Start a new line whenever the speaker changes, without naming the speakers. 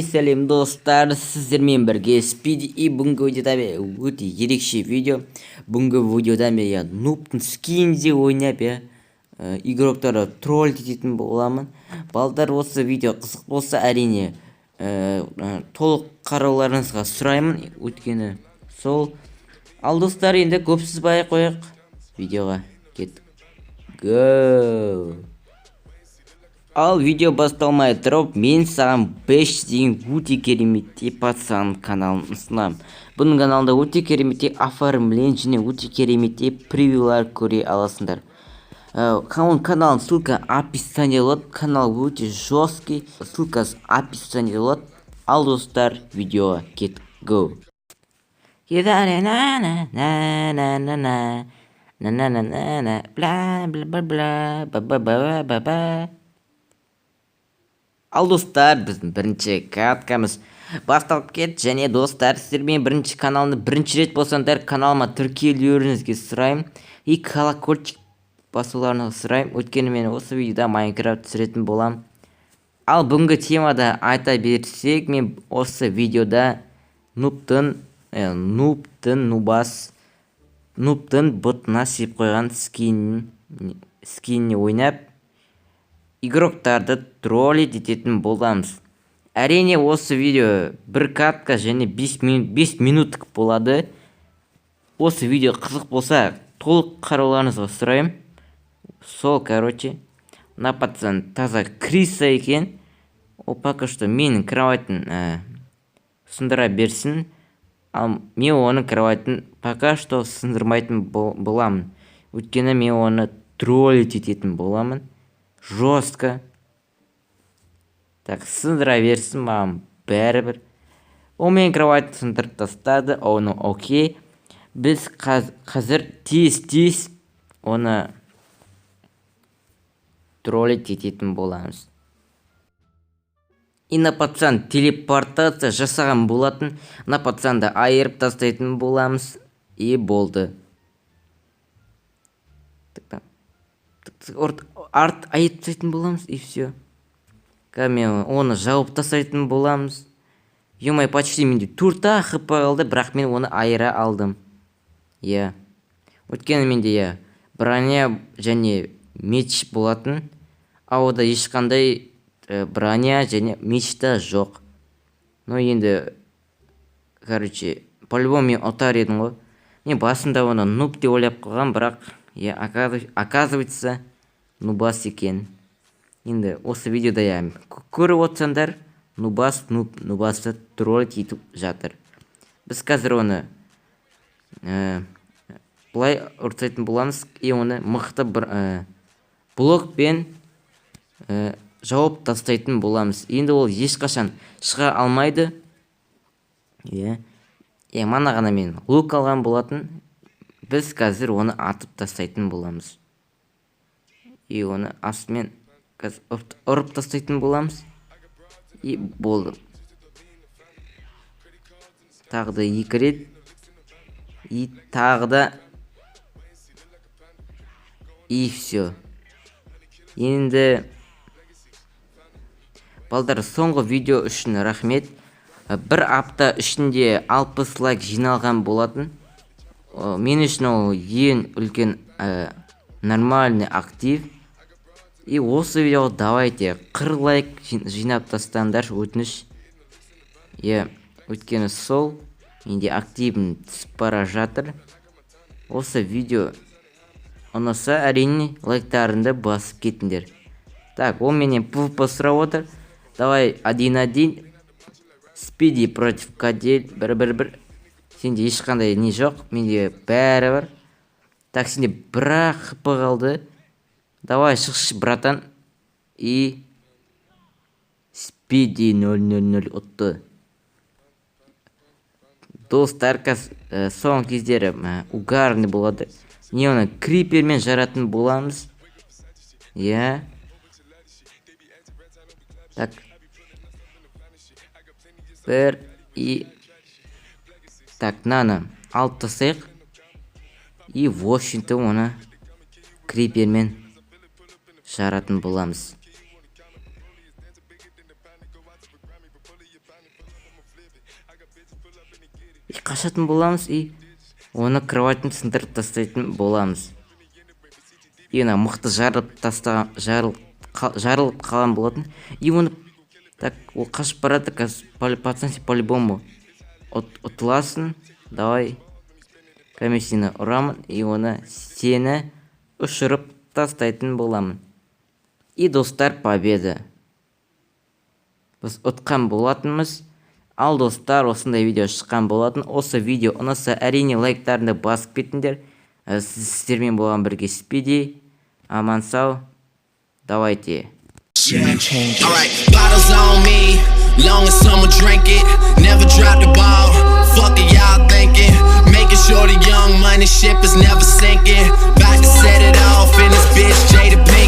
Сәлем достар, сіздермен бірге Спиди. И бүгінгі видеода өте ерекше видео. Бүгінгі видеода мен нубтың скинінде ойнап игроктарды тролль ететін боламын. Балдар, осы видео қызық болса, әрине толық қарауларыңызға сұраймын. Өйткені сол. Ал достар, енді көп сызбай қояйық, видеоға кеттік. Go! Ал видео басталмай тұрып, мен саған 5 деген өте кереметтей пацан каналын ұсынамын. Бұның каналында өте кереметтей оформлен және өте кереметтей превьюлар көре аласыңдар. Каналның ссылка описание болады. Канал өте жесткий. Ссылкасы описание болады. Ал достар, видеоға кеттік. Go! Ал достар, біздің бірінші каткамыз басталып кетті. Және достар, сіздермен бірінші каналны бірінші рет болсаңдар, каналыма тіркелулеріңізге сұраймын. И колокольчик басуларыңызға сұраймын. Өйткені мен осы видеода Майнкрафт түсіретін болам. Ал бүгінгі темада айта берсек, мен осы видеода нубтың бұтына сеп қойған скиніне ойнап, игроктарды троллить ететін боламыз. Әрине осы видео бір катка және 5 минуттық болады. Осы видео қызық болса, толық қарауларыңызға сұраймын. Сол, на пацан таза криса екен. Ол пока что менің кроватын сындыра берсін. Ал мен оның кроватын пока что сындырмайтын боламын. Өйткені мен оны троллить ететін боламын. Жестко. Так, сындыра берсін, маған бәрібір. Ол мен кроватын сындырып тастады. Оны окей. Біз қазір тез оны троллить ететін боламыз. И на пацан телепортация жасаған болатын. На пацанды айырып тастайтын боламыз. И болды. Арт айып тастайтын боламыз. И все. Мен оны жауып тастайтын боламыз. Емай, почти менде 4 хп қалды, бірақ мен оны айыра алдым. Өткені менде броня және меч болатын. Ауда ешқандай броня және мечта жоқ. Но енді, по-любому мен ұтар едім ғой. Мен басында оны нуб деп ойлап қойған, бірақ оказывается нубас екен. Енді осы видеода көріп отырсаңдар, нубасты троллить етіп жатыр. Біз қазір оны бұлай ұртайтын боламыз. И оны мықты блокпен жауып тастайтын боламыз. Енді ол ешқашан шыға алмайды. Мана ғана мен лук алған болатын. Біз қазір оны атып тастайтын боламыз. И оны астымен ұрып тастайтын боламыз. И болды. Тағы да 2 рет. И тағы да. И все. Енді балдар, соңғы видео үшін рахмет. Бір апта ішінде 60 лайк жиналған болатын. Мен үшін ол ең үлкен нормальный актив. И осы видеоға давайте 40 лайк жинап тастаңдар, өтініш. Өткені сол, менде активім түсіп бара жатыр. Осы видео ұнаса, әрине лайктарында басып кетіңдер. Так, ол менен PvP сұрап отыр. Давай 1-1. Спиди против Кадель. 1-1. Сенде ешқандай не жоқ, менде бәрі бар. Так, сенде бірақ хп қалды. Давай шықшы, братан. И Спиди 0-0 ұтты. Достар, соң кездері угарный болады. Не оны крипермен жаратын боламыз. Так, 1 и так мынаны алып тастайық и в общем-то оны крипермен жаратын боламыз. И қашатын боламыз и оны кроваттың сындырып тастайтын боламыз. И ана мықты жарылып қалған болатын. И оны так ол қашып барады, пацан сен по-любому ұтыласың. Давай комиссияны ұрамын и оны сені ұшырып тастайтын боламын. И достар, победа. Біз ұтқан болатынымыз. Ал достар, осындай видео шыққан болатын. Осы видео ұнаса әрине лайктарыңды басып кетіңдер. Сіздермен болған бірге Спиди. Аман сау. Давайте.
Alright, bottles on me, long as someone drink it, never drop the ball.